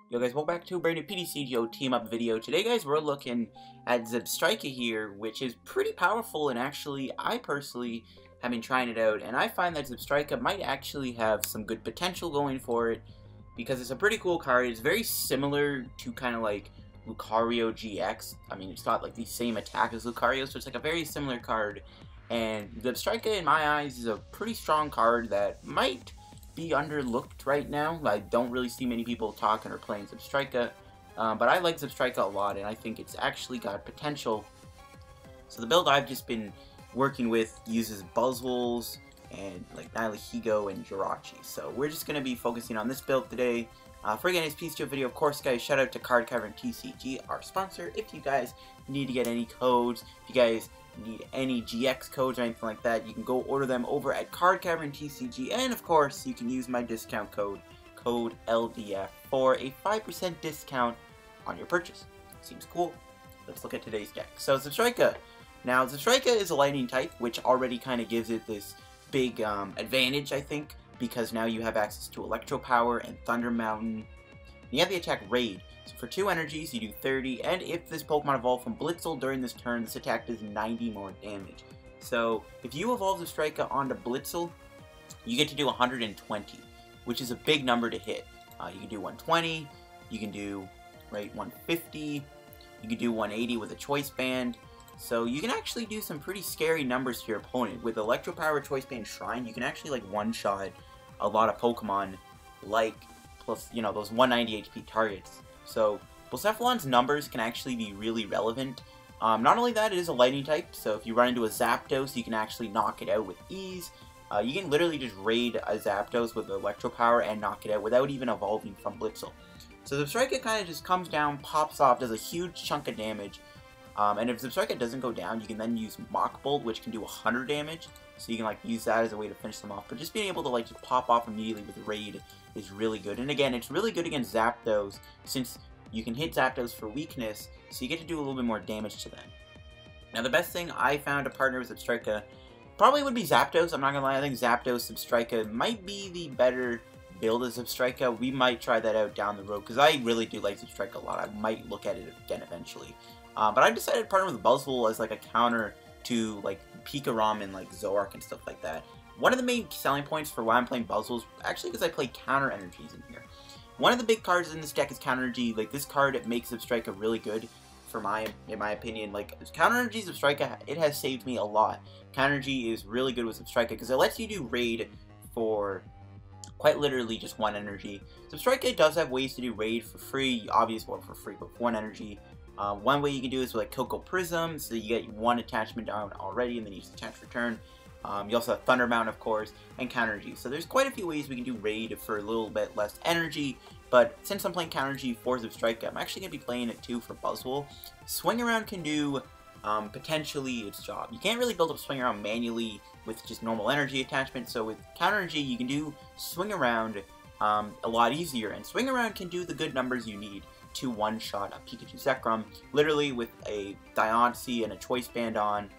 Yo guys, welcome back to a brand new PTCGO team up video. Today guys, we're looking at Zebstrika here, which is pretty powerful, and actually, I personally have been trying it out, and I find that Zebstrika might actually have some good potential going for it, because it's a pretty cool card. It's very similar to kind of like Lucario GX. I mean, it's got like the same attack as Lucario, so it's like a very similar card, and Zebstrika in my eyes is a pretty strong card that might be underlooked right now. I don't really see many people talking or playing Zebstrika, but I like Zebstrika a lot, and I think it's actually got potential. So the build I've just been working with uses Buzzwoles and like Nihilego and Jirachi. So we're just going to be focusing on this build today. For again, it's PTCGO video, of course, guys. Shout out to Card and TCG, our sponsor. If you guys need to get any codes, if you guys need any GX codes or anything like that, you can go order them over at Card Cavern TCG, and of course you can use my discount code LDF for a 5% discount on your purchase. Seems cool. Let's look at today's deck. So Zebstrika. Now Zebstrika is a lightning type, which already kind of gives it this big advantage, I think, because now you have access to Electropower and Thunder Mountain. You have the attack Raid. So for 2 energies, you do 30, and if this Pokemon evolved from Blitzle during this turn, this attack does 90 more damage. So if you evolve Zebstrika onto Blitzle, you get to do 120, which is a big number to hit. You can do 120, you can do 150, you can do 180 with a Choice Band. So you can actually do some pretty scary numbers to your opponent. With Electropower, Choice Band, Shrine, you can actually like one-shot a lot of Pokemon, like plus, you know, those 190 HP targets. So Blacephalon's numbers can actually be really relevant. Not only that, it is a lightning type, so if you run into a Zapdos, you can actually knock it out with ease. You can literally just raid a Zapdos with Electropower and knock it out without even evolving from Blitzle. So Zebstrika kind of just comes down, pops off, does a huge chunk of damage. And if Zebstrika doesn't go down, you can then use Mach Bolt, which can do 100 damage. So you can like use that as a way to finish them off. But just being able to like just pop off immediately with Raid is really good. And again, it's really good against Zapdos, since you can hit Zapdos for weakness, so you get to do a little bit more damage to them. Now the best thing I found to partner with Zebstrika probably would be Zapdos. I'm not gonna lie, I think Zapdos Zebstrika might be the better build of Zebstrika. We might try that out down the road, because I really do like Zebstrika a lot. I might look at it again eventually. But I decided to partner with Buzzwole as like a counter to like Pikarom and like Zoroark and stuff like that. One of the main selling points for why I'm playing Buzzwole is actually because I play Counter Energies in here. One of the big cards in this deck is Counter Energy. Like, this card makes Zebstrika really good in my opinion. Like, Counter Energy Zebstrika, it has saved me a lot. Counter Energy is really good with Zebstrika because it lets you do Raid for quite literally just 1 energy. Zebstrika does have ways to do Raid for free, obviously, well, for free, but 1 energy. One way you can do is with like Koko Prism, so you get 1 attachment down already, and then you just attach return. You also have Thunder Mountain, of course, and Counter Energy. So there's quite a few ways we can do Raid for a little bit less energy, but since I'm playing Counter Energy for Zebstrika, I'm actually going to be playing it too for Buzzwole. Swing Around can do potentially its job. You can't really build up Swing Around manually with just normal energy attachment, so with Counter Energy you can do Swing Around a lot easier, and Swing Around can do the good numbers you need to one-shot a Pikachu Zekrom, literally with a Diancie and a Choice Band on.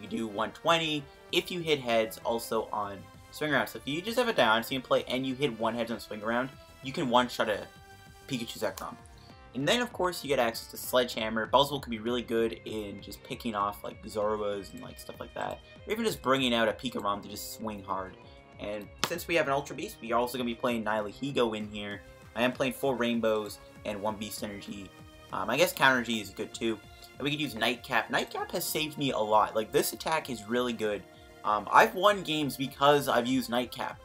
You do 120 if you hit heads also on Swing Around. So if you just have a Diancie in play and you hit 1 heads on Swing Around, you can one-shot a Pikachu Zekrom. And then of course you get access to Sledgehammer. Buzzwole can be really good in just picking off like Zorubas and like stuff like that, or even just bringing out a Pikarom to just swing hard. And since we have an Ultra Beast, we are also going to be playing Nihilego in here. I am playing 4 Rainbows and 1 Beast Energy. I guess Counter Energy is good too. And we could use Nightcap. Nightcap has saved me a lot. Like, this attack is really good. I've won games because I've used Nightcap.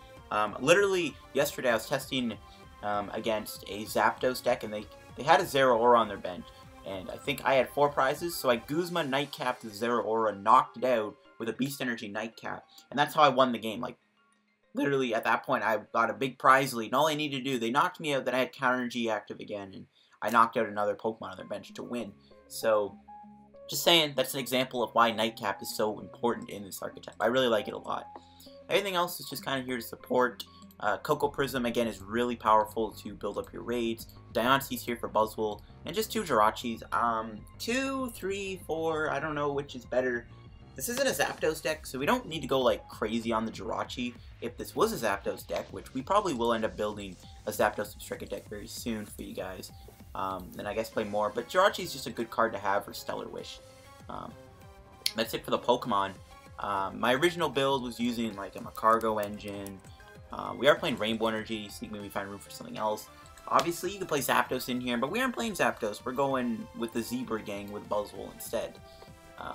Literally, yesterday I was testing against a Zapdos deck, and they had a Zeraora on their bench. And I think I had 4 prizes, so I Guzma Nightcapped the Zeraora, knocked it out with a Beast Energy Nightcap. And that's how I won the game. Like, literally, at that point, I got a big prize lead, and all I needed to do, they knocked me out, then I had Counter Energy active again, and I knocked out another Pokemon on their bench to win. So, just saying, that's an example of why Nightcap is so important in this archetype. I really like it a lot. Everything else is just kind of here to support. Koko Prism, again, is really powerful to build up your raids. Diancie's here for Buzzwole, and just 2 Jirachis. 2, 3, 4, I don't know which is better. This isn't a Zapdos deck, so we don't need to go like crazy on the Jirachi. If this was a Zapdos deck, which we probably will end up building a Zapdos Zebstrika deck very soon for you guys. And I guess play more. But Jirachi is just a good card to have for Stellar Wish. That's it for the Pokemon. My original build was using like a cargo engine. We are playing Rainbow Energy, so maybe we find room for something else. Obviously, you can play Zapdos in here, but we aren't playing Zapdos. We're going with the Zebra gang with Buzzwole instead.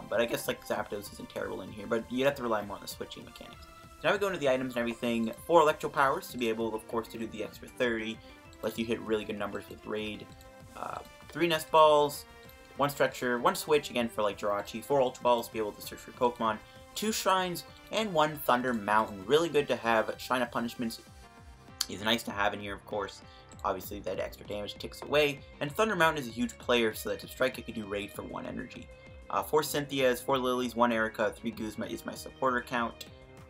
But I guess like Zapdos isn't terrible in here, but you'd have to rely more on the switching mechanics. So now we go into the items and everything. 4 Electropowers to be able, of course, to do the extra 30. Lets you hit really good numbers with Raid. 3 Nest Balls, 1 Stretcher, 1 Switch, again for like Jirachi. 4 Ultra Balls to be able to search for Pokemon. 2 Shrines, and 1 Thunder Mountain. Really good to have. Shrine of Punishment is nice to have in here, of course. Obviously, that extra damage ticks away. And Thunder Mountain is a huge player, so that Zebstrika could do Raid for 1 energy. 4 Cynthias, 4 Lilies, 1 Erika, 3 Guzma is my supporter count.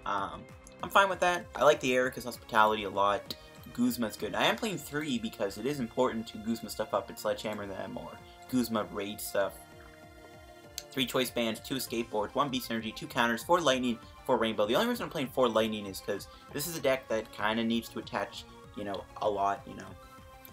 I'm fine with that. I like the Erika's Hospitality a lot. Guzma's good. I am playing 3 because it is important to Guzma stuff up and Sledgehammer them, or Guzma Raid stuff. 3 Choice Bands, 2 Escape Boards, 1 Beast Energy, 2 Counters, 4 Lightning, 4 Rainbow. The only reason I'm playing 4 Lightning is because this is a deck that kind of needs to attach, you know, a lot, you know.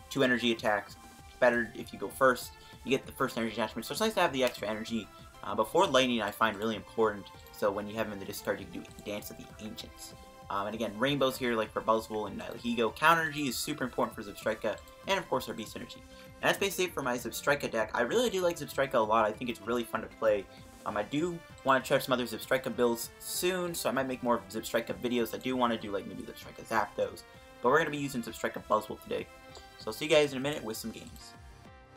2 energy attacks. Better if you go first. You get the first energy attachment, so it's nice to have the extra energy. But 4 Lightning I find really important, so when you have them in the discard, you can do Dance of the Ancients. And again, Rainbows here, like for Buzzwole and Nihilego. Counter Energy is super important for Zebstrika, and of course our Beast Energy. And that's basically it for my Zebstrika deck. I really do like Zebstrika a lot. I think it's really fun to play. I do want to try some other Zebstrika builds soon, so I might make more Zebstrika videos. I do want to do like maybe Zebstrika Zapdos, but we're going to be using Zebstrika Buzzwole today. So I'll see you guys in a minute with some games.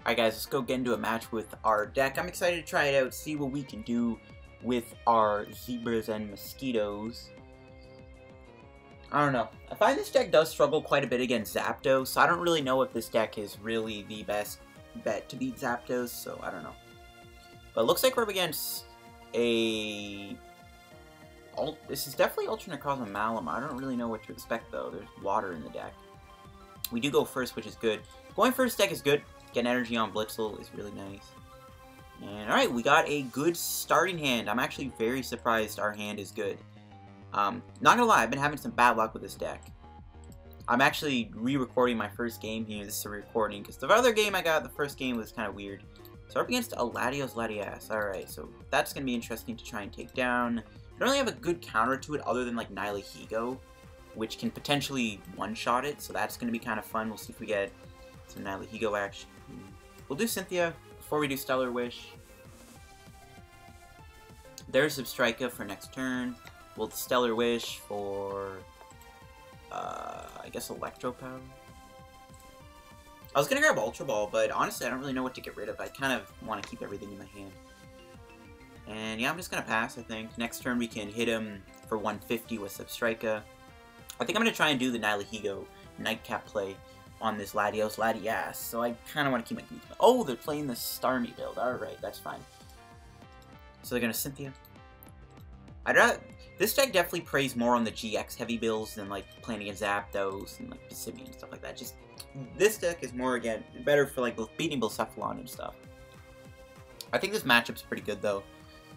Alright guys, let's go get into a match with our deck. I'm excited to try it out, see what we can do with our Zebras and Mosquitoes. I don't know. I find this deck does struggle quite a bit against Zapdos, so I don't really know if this deck is really the best bet to beat Zapdos, so I don't know. But it looks like we're up against a... This is definitely Ultra Necrozma Malum. I don't really know what to expect, though. There's water in the deck. We do go first, which is good. Going first deck is good. Getting energy on Blitzle is really nice. And alright, we got a good starting hand. I'm actually very surprised our hand is good. Not gonna lie, I've been having some bad luck with this deck. I'm actually re-recording my first game here. This is a recording, because the other game I got, the first game was kind of weird. So we're up against a Latias. Alright, so that's gonna be interesting to try and take down. I don't really have a good counter to it other than like Nihilego, which can potentially one-shot it, so that's gonna be kind of fun. We'll see if we get some Nihilego action. We'll do Cynthia before we do Stellar Wish. There's Zebstrika for next turn. We'll Stellar Wish for, I guess Electropower. I was gonna grab Ultra Ball, but honestly I don't really know what to get rid of. I kind of want to keep everything in my hand. And yeah, I'm just gonna pass, I think. Next turn we can hit him for 150 with Zebstrika. I think I'm gonna try and do the Nihilego Nightcap play on this Latias, so I kind of want to keep my Guzma. Oh, they're playing the Starmie build. Alright, that's fine. So they're gonna Cynthia. This deck definitely preys more on the GX heavy builds than like playing against Zapdos and like Passimian and stuff like that. Just this deck is more, again, better for like beating Blacephalon and stuff. I think this matchup's pretty good though.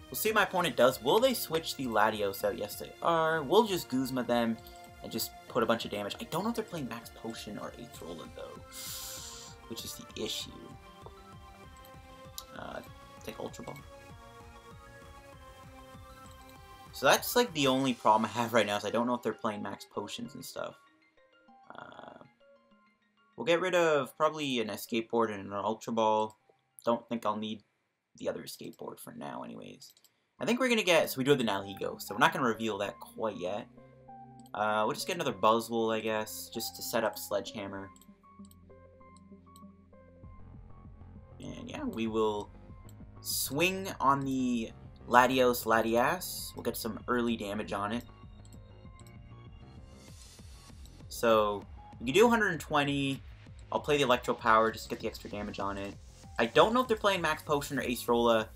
We'll see what my opponent does. Will they switch the Latios out? Yes, they are. We'll just Guzma them and just put a bunch of damage. I don't know if they're playing Max Potion or Aethrola though, which is the issue. Take Ultra Ball. So that's like the only problem I have right now is I don't know if they're playing Max Potions and stuff. We'll get rid of probably an Escape Board and an Ultra Ball. Don't think I'll need the other Escape Board for now anyways. I think we're going to get... So we do have the Nihilego, so we're not going to reveal that quite yet. We'll just get another Buzzwole, I guess, just to set up Sledgehammer. And yeah, we will swing on the Latias. We'll get some early damage on it. So we can do 120. I'll play the Electropower just to get the extra damage on it. I don't know if they're playing Max Potion or Aethrola.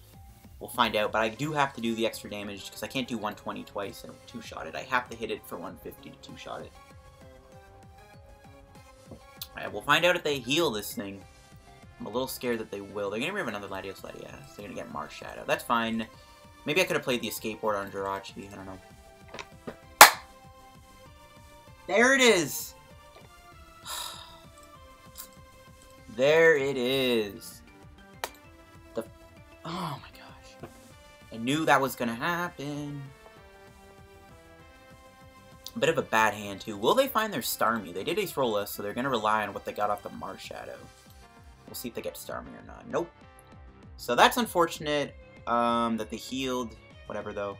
We'll find out, but I do have to do the extra damage because I can't do 120 twice and two-shot it. I have to hit it for 150 to two-shot it. Alright, we'll find out if they heal this thing. I'm a little scared that they will. They're going to remove another Latias. They're going to get Mars Shadow. That's fine. Maybe I could have played the Escape Board on Jirachi. I don't know. There it is! There it is. Oh my gosh. I knew that was gonna happen. A bit of a bad hand, too. Will they find their Starmie? They did Ace Roll us, so they're gonna rely on what they got off the Mars Shadow. We'll see if they get Starmie or not. Nope. So that's unfortunate that they healed. Whatever, though.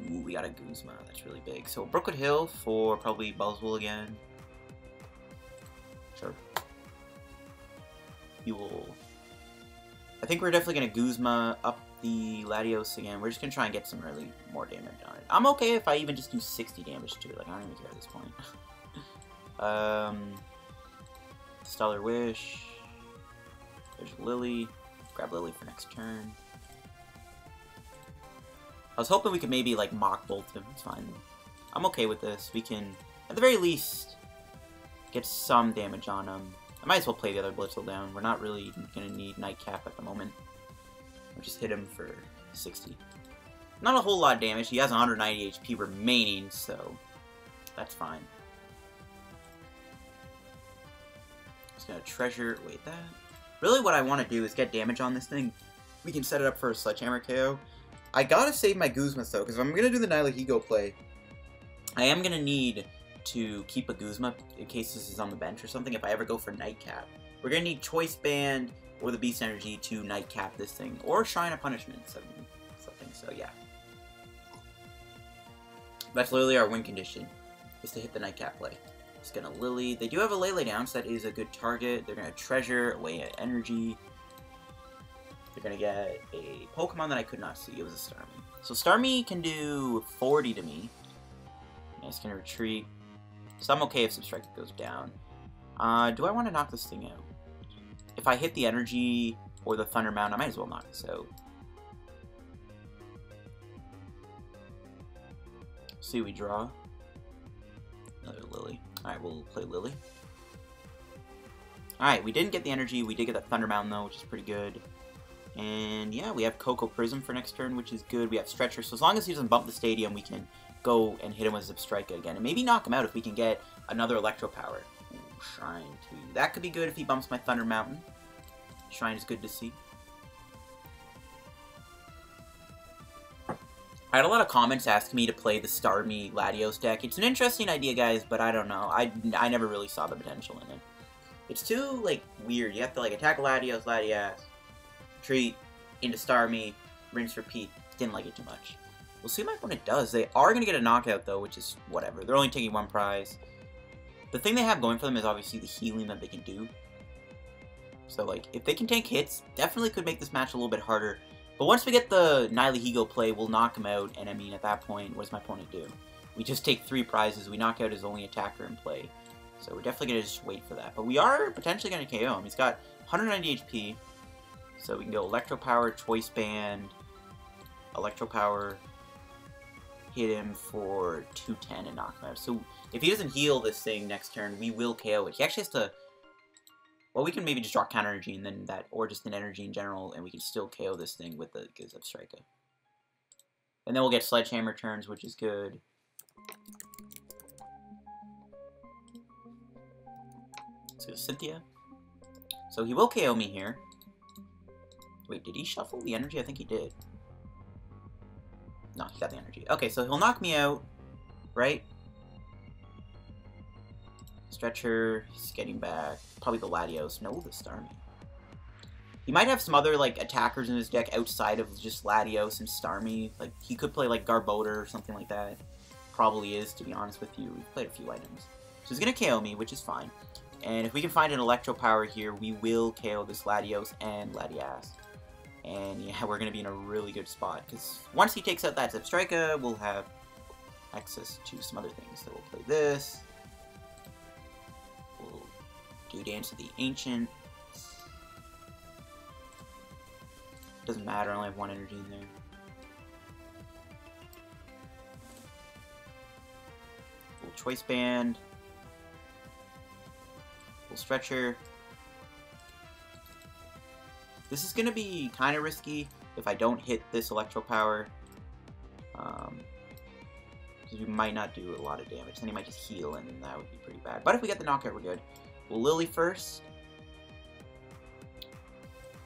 Ooh, we got a Guzma. That's really big. So Brookwood Hill for probably Buzzwole again. Sure. You will... I think we're definitely going to Guzma up the Latios again. We're just going to try and get some really more damage on it. I'm okay if I even just do 60 damage to it. Like, I don't even care at this point. Stellar Wish. There's Lillie. Grab Lillie for next turn. I was hoping we could maybe, like, Mock Bolt him. It's fine. I'm okay with this. We can, at the very least, get some damage on him. I might as well play the other Blitzle down. We're not really going to need Nightcap at the moment. We'll just hit him for 60. Not a whole lot of damage. He has 190 HP remaining, so that's fine. Just going to treasure... Wait, that... Really what I want to do is get damage on this thing. We can set it up for a Sledgehammer KO. I gotta save my Guzmas, though, because if I'm going to do the Nihilego play, I am going to need to keep a Guzma in case this is on the bench or something if I ever go for Nightcap. We're going to need Choice Band or the Beast Energy to Nightcap this thing, or Shrine of Punishment, something, so yeah. That's literally our win condition, is to hit the Nightcap play. Just gonna Lillie. They do have a Lele down, so that is a good target. They're gonna Treasure, away at Energy. They're gonna get a Pokemon that I could not see. It was a Starmie. So Starmie can do 40 to me. And it's gonna retreat. So I'm okay if Zebstrika goes down. Do I want to knock this thing out? If I hit the Energy or the Thunder Mound, I might as well knock this out. See, we draw. Another Lillie. Alright, we'll play Lillie. Alright, we didn't get the Energy. We did get that Thunder Mound, though, which is pretty good. And, yeah, we have Coco Prism for next turn, which is good. We have Stretcher, so as long as he doesn't bump the Stadium, we can go and hit him with Zebstrika again. And maybe knock him out if we can get another Electropower. Ooh, Shrine TEU. That could be good if he bumps my Thunder Mountain. Shrine is good to see. I had a lot of comments asking me to play the Starmie Latios deck. It's an interesting idea, guys, but I don't know. I never really saw the potential in it. It's too, like, weird. You have to, like, attack Latios, retreat, into Starmie, rinse, repeat. Didn't like it too much. We'll see my opponent does. They are going to get a knockout, though, which is whatever. They're only taking one prize. The thing they have going for them is obviously the healing that they can do. So, like, if they can tank hits, definitely could make this match a little bit harder. But once we get the Nihilego play, we'll knock him out, and I mean, at that point, what does my opponent do? We just take 3 prizes, we knock out his only attacker in play. So we're definitely going to just wait for that. But we are potentially going to KO him. He's got 190 HP, so we can go Electropower, Choice Band, Electropower, hit him for 210 and knock him out. So if he doesn't heal this thing next turn, we will KO it. He actually has to... Well, we can maybe just draw Counter Energy and then that, or just an Energy in general, and we can still KO this thing with the Zebstrika. And then we'll get Sledgehammer turns, which is good. Let's go Cynthia. So he will KO me here. Wait, did he shuffle the Energy? I think he did. No, he got the Energy. Okay, so he'll knock me out, right? Stretcher, he's getting back. Probably the Latios. No, the Starmie. He might have some other, like, attackers in his deck outside of just Latios and Starmie. Like, he could play, like, Garbodor or something like that. Probably is, to be honest with you. We've played a few items. So he's going to KO me, which is fine. And if we can find an Electropower here, we will KO this Latios and Latias. And, yeah, we're going to be in a really good spot. Because once he takes out that Zebstrika, we'll have access to some other things. So we'll play this. Do Dance of the Ancient. Doesn't matter, I only have 1 energy in there. Little Choice Band. Little Stretcher. This is going to be kind of risky if I don't hit this Electropower. Because we might not do a lot of damage. Then he might just heal, and that would be pretty bad. But if we get the knockout, we're good. We'll Lillie first.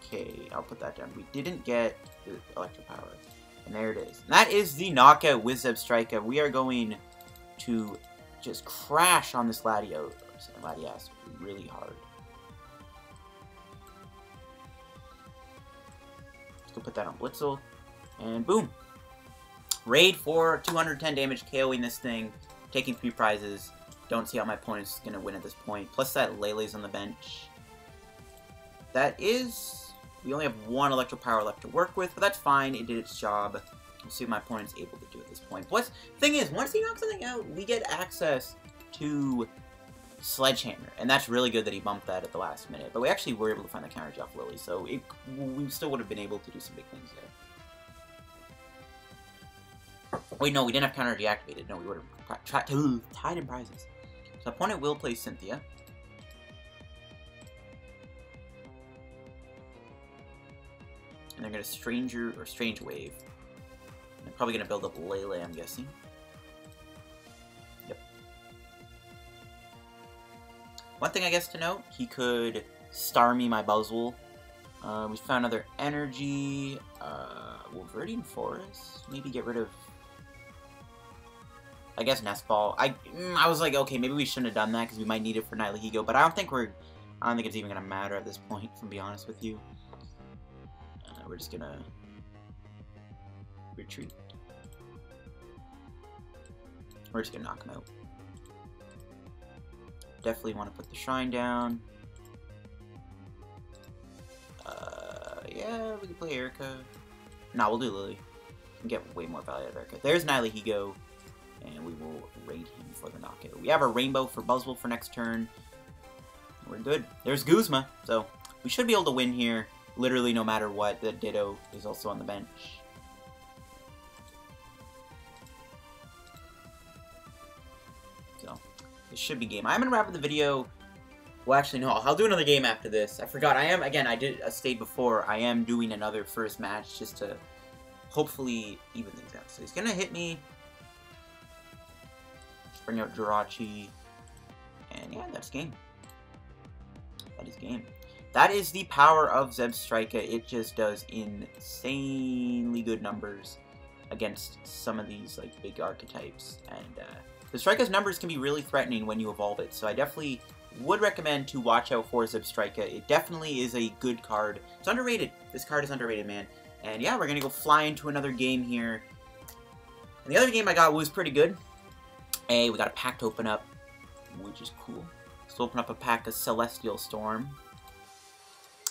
Okay, I'll put that down. We didn't get the Electropower. And there it is. And that is the knockout with Zebstrika. We are going to just crash on this Latias really hard. Let's go put that on Blitzle. And boom. Raid for 210 damage, KOing this thing, taking 3 prizes. Don't see how my opponent's going to win at this point. Plus that Lele's on the bench. That is... We only have 1 Electropower left to work with, but that's fine. It did its job. We'll see if my opponent's able to do at this point. But the thing is, once he knocks something out, we get access to Sledgehammer. And that's really good that he bumped that at the last minute. But we actually were able to find the counter Energy off Lillie, so we still would have been able to do some big things there. Wait, no, we didn't have counter energy activated. No, we would have tied in prizes. So opponent will play Cynthia. And they're going to Strange Wave. They're probably going to build up Lele, I'm guessing. Yep. One thing I guess to note, he could Star me my Buzzwole. We found another energy. Wolverine Forest. Maybe get rid of... I guess Nest Ball. I was like, okay, maybe we shouldn't have done that because we might need it for Nihilego, but I don't think it's even going to matter at this point, to be honest with you. We're just gonna retreat. We're just gonna knock him out. Definitely want to put the Shrine down. Yeah, we can play Erika. No, we'll do Lillie. We can get way more value out of Erika. There's Nihilego, and we will raid him for the knockout. We have our Rainbow for Buzzwole for next turn. We're good. There's Guzma, so we should be able to win here. Literally, no matter what, the Ditto is also on the bench. So, this should be game. I'm going to wrap up the video. Well, actually, no. I'll do another game after this. I forgot. Again, I did a state before. I am doing another first match just to hopefully even things out. So, he's going to hit me. Bring out Jirachi. And yeah, that's game. That is game. That is the power of Zebstrika. It just does insanely good numbers against some of these like big archetypes. And Zebstrika's numbers can be really threatening when you evolve it. So I definitely would recommend to watch out for Zebstrika. It definitely is a good card. It's underrated. This card is underrated, man. And yeah, we're going to go fly into another game here. And the other game I got was pretty good. Hey, we got a pack to open up, which is cool. Let's open up a pack of Celestial Storm.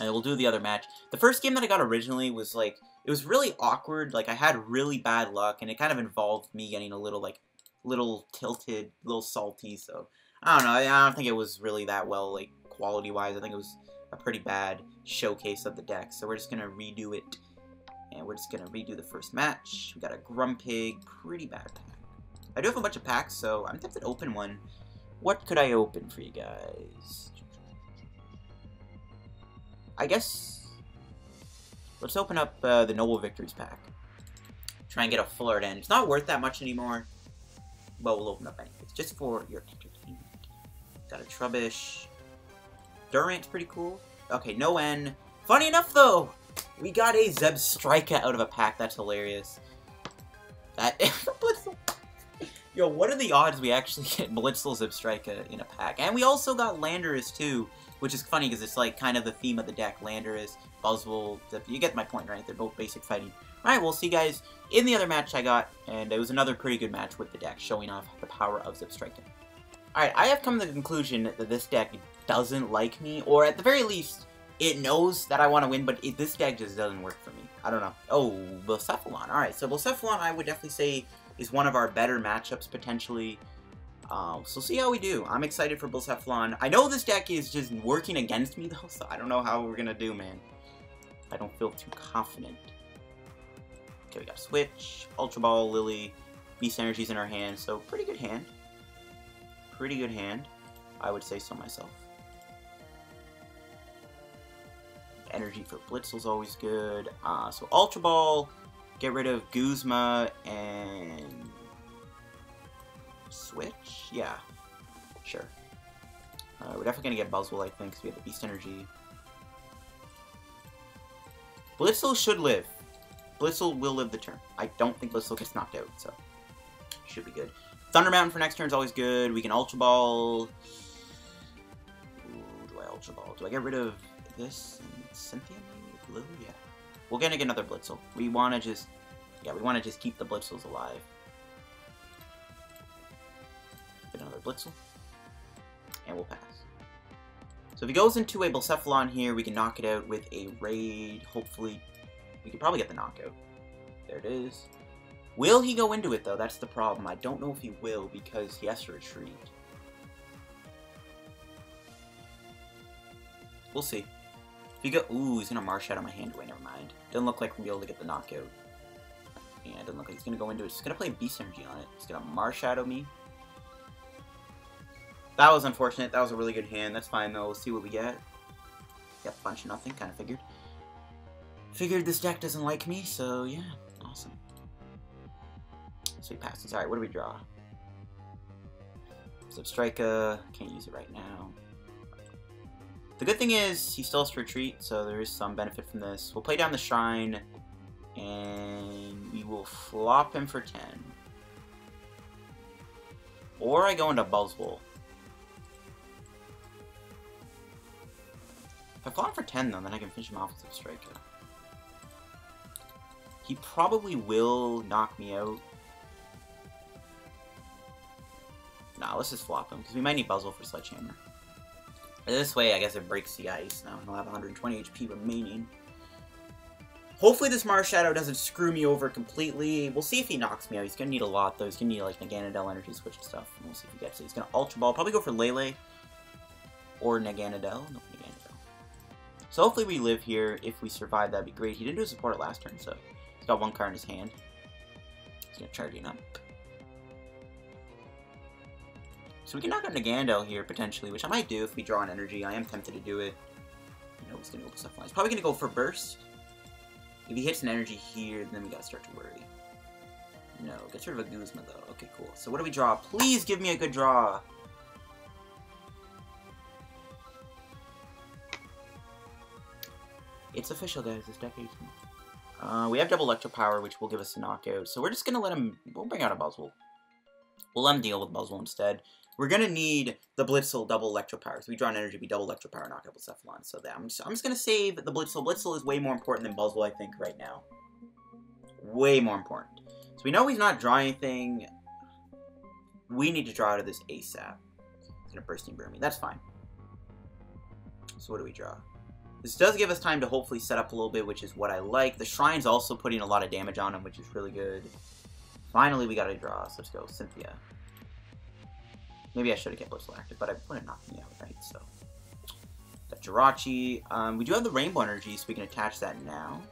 And we'll do the other match. The first game that I got originally was like, it was really awkward. Like, I had really bad luck, and it kind of involved me getting a little, like, little tilted, little salty. So, I don't know. I don't think it was really that well, like, quality-wise. I think it was a pretty bad showcase of the deck. So, we're just going to redo it. And we're just going to redo the first match. We got a Grumpig. Pretty bad pack. I do have a bunch of packs, so I'm tempted to open one. What could I open for you guys? I guess let's open up the Noble Victories pack. Try and get a full art end. It's not worth that much anymore, but we'll open up anyways, just for your entertainment. Got a Trubbish. Durant's pretty cool. Okay, no N. Funny enough, though, we got a Zebstrika out of a pack. That's hilarious. That Blitzle. Yo, what are the odds we actually get Blitzle Zebstrika in a pack? And we also got Landorus too. Which is funny because it's like kind of the theme of the deck. Landorus, Buzzwole, you get my point, right? They're both basic fighting. Alright, we'll see you guys in the other match I got. And it was another pretty good match with the deck, showing off the power of Zebstrika. Alright, I have come to the conclusion that this deck doesn't like me. Or at the very least, it knows that I want to win, but this deck just doesn't work for me. I don't know. Oh, Blacephalon. Alright, so Blacephalon I would definitely say is one of our better matchups, potentially. So see how we do. I'm excited for Blacephalon. I know this deck is just working against me, though, so I don't know how we're gonna do, man. I don't feel too confident. Okay, we got Switch, Ultra Ball, Lillie, Beast Energy's in our hand, so pretty good hand. Pretty good hand. I would say so myself. Energy for Blitzle's always good. So Ultra Ball, get rid of Guzma, and Switch? Yeah. Sure. We're definitely going to get Buzzwole, I think, because we have the Beast Energy. Blitzle should live. Blitzle will live the turn. I don't think Blitzle gets knocked out, so should be good. Thunder Mountain for next turn is always good. We can Ultra Ball. Ooh, do I Ultra Ball? Do I get rid of this and Cynthia maybe? Lillie? Yeah. We're gonna get another Blitzle. We wanna just, yeah, we wanna just keep the Blitzles alive. Get another Blitzle. And we'll pass. So if he goes into a Bucephalon here, we can knock it out with a Raid. Hopefully, we could probably get the knockout. There it is. Will he go into it, though? That's the problem. I don't know if he will, because he has to retreat. We'll see. If he go... Ooh, he's going to Marsh out of my hand away. Never mind. Doesn't look like we'll be able to get the knockout. Yeah, it doesn't look like he's going to go into it. He's going to play Beast Energy on it. He's going to Marsh Shadow me. That was unfortunate. That was a really good hand. That's fine, though. We'll see what we get. Got a bunch of nothing. Kind of figured. Figured this deck doesn't like me, so yeah. Awesome. So he passes. Alright, what do we draw? Zebstrika. Can't use it right now. The good thing is, he still has to retreat, so there is some benefit from this. We'll play down the Shrine, and we will flop him for 10. Or I go into Buzzwole. If I flop for 10, though, then I can finish him off with Zebstrika. He probably will knock me out. Nah, let's just flop him, because we might need Buzzwole for Sledgehammer. This way, I guess it breaks the ice now. He'll have 120 HP remaining. Hopefully this Mars Shadow doesn't screw me over completely. We'll see if he knocks me out. He's going to need a lot, though. He's going to need, like, Naganadel Energy Switch and stuff. And we'll see if he gets it. He's going to Ultra Ball. Probably go for Lele. Or Naganadel. No, Naganadel. So hopefully we live here. If we survive, that'd be great. He didn't do a support last turn, so he's got one card in his hand. He's going to charge it up. So we can knock out Naganadel here, potentially, which I might do if we draw an energy. I am tempted to do it. You know, he's going to go stuff. He's probably going to go for Burst. If he hits an energy here, then we got to start to worry. No, gets rid of a Guzma, though. Okay, cool. So what do we draw? Please give me a good draw. It's official, guys. This deck hates me. We have double Electropower, which will give us a knockout. So we're just going to let him... We'll bring out a Buzzwole. We'll let him deal with Buzzwole instead. We're going to need the Blitzle double Electropower. So we draw an energy, be double Electropower, knock out Bucephalon. So that, I'm just going to save the Blitzle. Blitzle is way more important than Buzzwole, I think, right now. Way more important. So we know he's not drawing anything. We need to draw out of this ASAP. He's going to Bursting Burn me. That's fine. So what do we draw? This does give us time to hopefully set up a little bit, which is what I like. The Shrine's also putting a lot of damage on him, which is really good. Finally, we got to draw. So let's go Cynthia. Maybe I should have kept Blitzle active, but I wouldn't knock me out, right? So, got Jirachi. We do have the Rainbow Energy, so we can attach that now.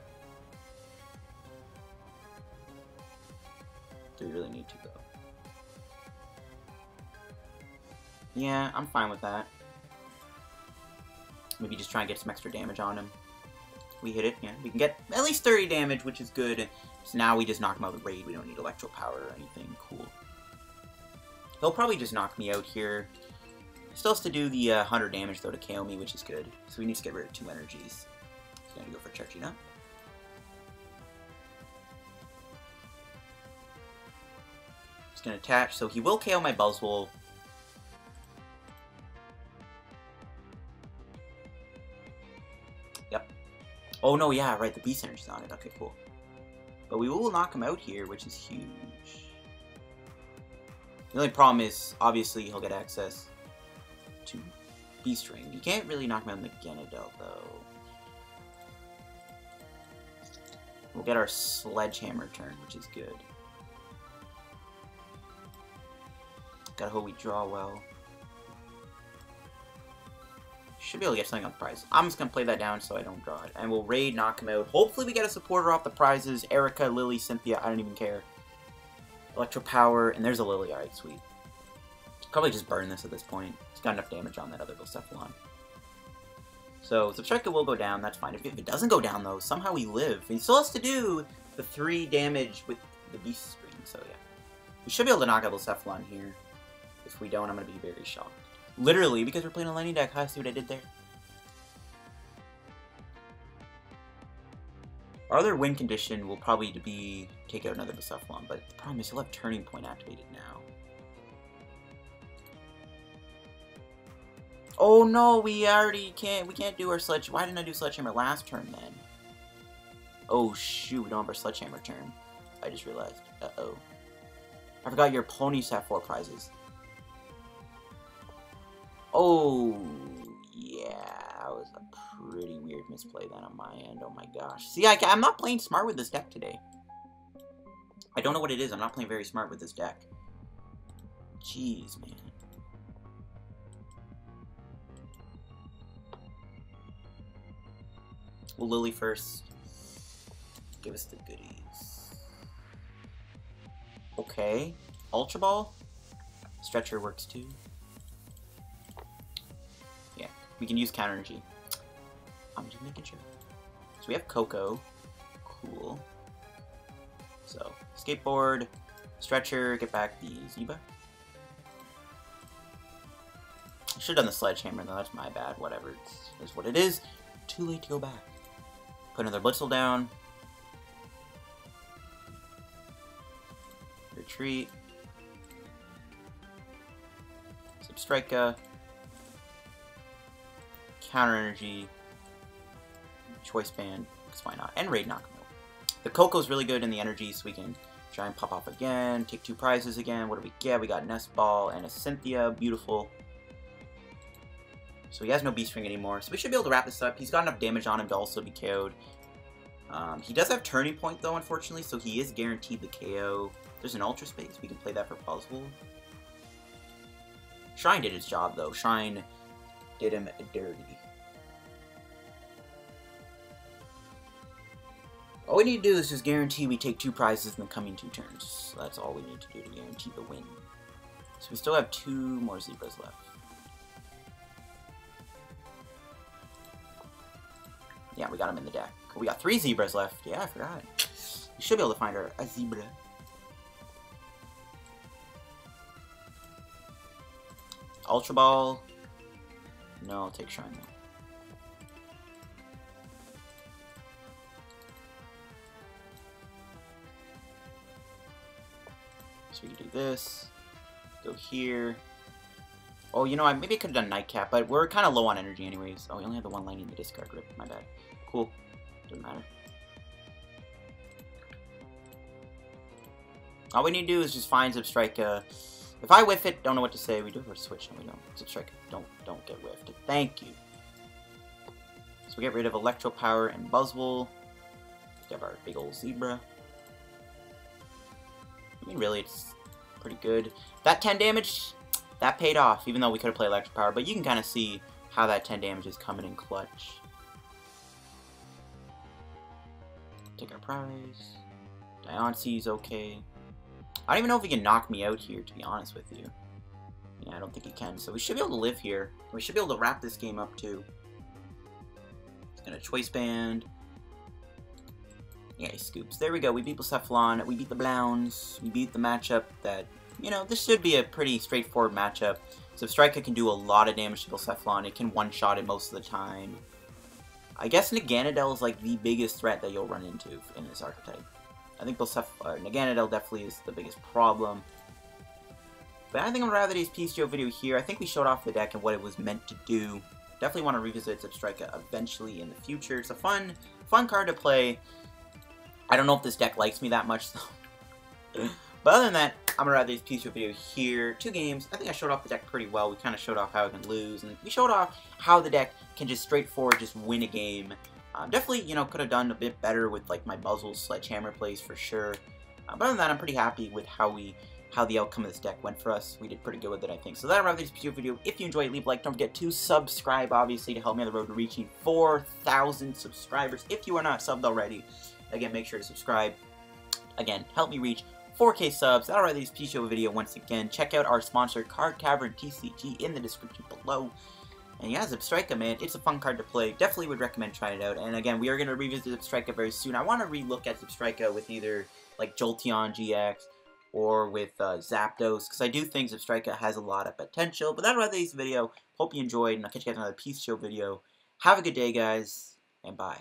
Do we really need to, though? Yeah, I'm fine with that. Maybe just try and get some extra damage on him. We hit it, yeah. We can get at least 30 damage, which is good. So now we just knock him out with Raid. We don't need Electropower or anything. Cool. He'll probably just knock me out here. Still has to do the 100 damage, though, to KO me, which is good. So we need to get rid of 2 energies. He's going to go for charging up. He's going to attach, so he will KO my Buzzwole. Yep. Oh, no, yeah, right, the Beast Energy's on it. Okay, cool. But we will knock him out here, which is huge. The only problem is, obviously, he'll get access to Beast Ring. You can't really knock him out with Naganadel, though. We'll get our Sledgehammer turn, which is good. Gotta hope we draw well. Should be able to get something on the prize. I'm just gonna play that down so I don't draw it. And we'll Raid, knock him out. Hopefully we get a supporter off the prizes. Erika, Lillie, Cynthia, I don't even care. Electropower, and there's a Lillie. Alright, sweet. Probably just burn this at this point. It's got enough damage on that other Bucephalon. So, Zebstrika will go down, that's fine. If it doesn't go down, though, somehow we live. He still has to do the 3 damage with the Beast Ring, so yeah. We should be able to knock out Bucephalon here. If we don't, I'm going to be very shocked. Literally, because we're playing a Lightning deck. Huh? See what I did there? Our other win condition will probably be take out another Buzzwole FLI, but the problem is he'll have Turning Point activated now. Oh no, we can't do our Sledge. Why didn't I do Sledgehammer last turn then? Oh shoot, we don't have our Sledgehammer turn. I just realized. Uh-oh. I forgot your ponies have 4 prizes. Oh, yeah. That was a pretty weird misplay then on my end. Oh my gosh. See, I'm not playing smart with this deck today. I don't know what it is. I'm not playing very smart with this deck. Jeez, man. Well, Lillie first. Give us the goodies. Okay. Ultra Ball. Stretcher works too. Yeah, we can use Counter Energy. I'm just making sure. So we have Coco. Cool. So, Escape Board. Stretcher. Get back the Zebra. I should have done the Sledgehammer though. That's my bad. Whatever. It's what it is. Too late to go back. Put another Blitzle down. Retreat. Zebstrika. Counter Energy. Choice Band. Because why not? And Raid Knock. The Coco's really good in the energy, so we can try and pop off again. Take 2 prizes again. What do we get? We got Nest Ball and a Cynthia. Beautiful. So he has no Beast Ring anymore. So we should be able to wrap this up. He's got enough damage on him to also be KO'd. He does have Turning Point though, unfortunately, so he is guaranteed the KO. There's an Ultra Space. We can play that for Buzzwole. Shrine did his job though. Shrine did him dirty. All we need to do is just guarantee we take 2 prizes in the coming 2 turns. So that's all we need to do to guarantee the win. So we still have 2 more Zebras left. Yeah, we got him in the deck. We got 3 Zebras left. Yeah, I forgot. We should be able to find a Zebra. Ultra Ball. No, I'll take Shrine though. So we can do this. Go here. Oh, you know, maybe I could have done Nightcap, but we're kind of low on energy anyways. Oh, we only have the 1 line in the discard grip. My bad. Cool. Doesn't matter. All we need to do is just find Zebstrika. If I whiff it, don't know what to say. We do have a switch, and we don't. Zebstrika, don't get whiffed. Thank you. So we get rid of Electropower and Buzzwole. We have our big old Zebra. I mean, really, it's pretty good. That 10 damage, that paid off, even though we could have played Electropower. But you can kind of see how that 10 damage is coming in clutch. Take our prize. Diancie's okay. I don't even know if he can knock me out here, to be honest with you. Yeah, I don't think he can. So we should be able to live here. We should be able to wrap this game up, too. He's gonna Choice Band. Yeah, he scoops. There we go. We beat Buzzwole FLI. We beat the Blowns. We beat the matchup that, you know, this should be a pretty straightforward matchup. Zebstrika can do a lot of damage to Buzzwole FLI. It can one-shot it most of the time. I guess Naganadel is like the biggest threat that you'll run into in this archetype. I think Naganadel definitely is the biggest problem. But I think I'm going to wrap today's PTCGO video here. I think we showed off the deck and what it was meant to do. Definitely want to revisit Zebstrika eventually in the future. It's a fun card to play. I don't know if this deck likes me that much though. But other than that, I'm going to wrap today's PTCGO video here. 2 games. I think I showed off the deck pretty well. We kind of showed off how it can lose. And we showed off how the deck can just straightforward just win a game. Definitely, you know, could have done a bit better with like my Buzzwole Sledgehammer plays for sure. But other than that, I'm pretty happy with how the outcome of this deck went for us. We did pretty good with it, I think. So that'll wrap this video. If you enjoyed, leave a like. Don't forget to subscribe, obviously, to help me on the road to reaching 4,000 subscribers. If you are not subbed already, again, make sure to subscribe. Again, help me reach 4K subs. That'll wrap this PTCGO video once again. Check out our sponsor, Card Cavern TCG, in the description below. And yeah, Zebstrika, man, it's a fun card to play. Definitely would recommend trying it out. And again, we are going to revisit Zebstrika very soon. I want to re-look at Zebstrika with either like Jolteon GX or with Zapdos, because I do think Zebstrika has a lot of potential. But that'll wrap this video. Hope you enjoyed, and I'll catch you guys on another PTCGO video. Have a good day, guys, and bye.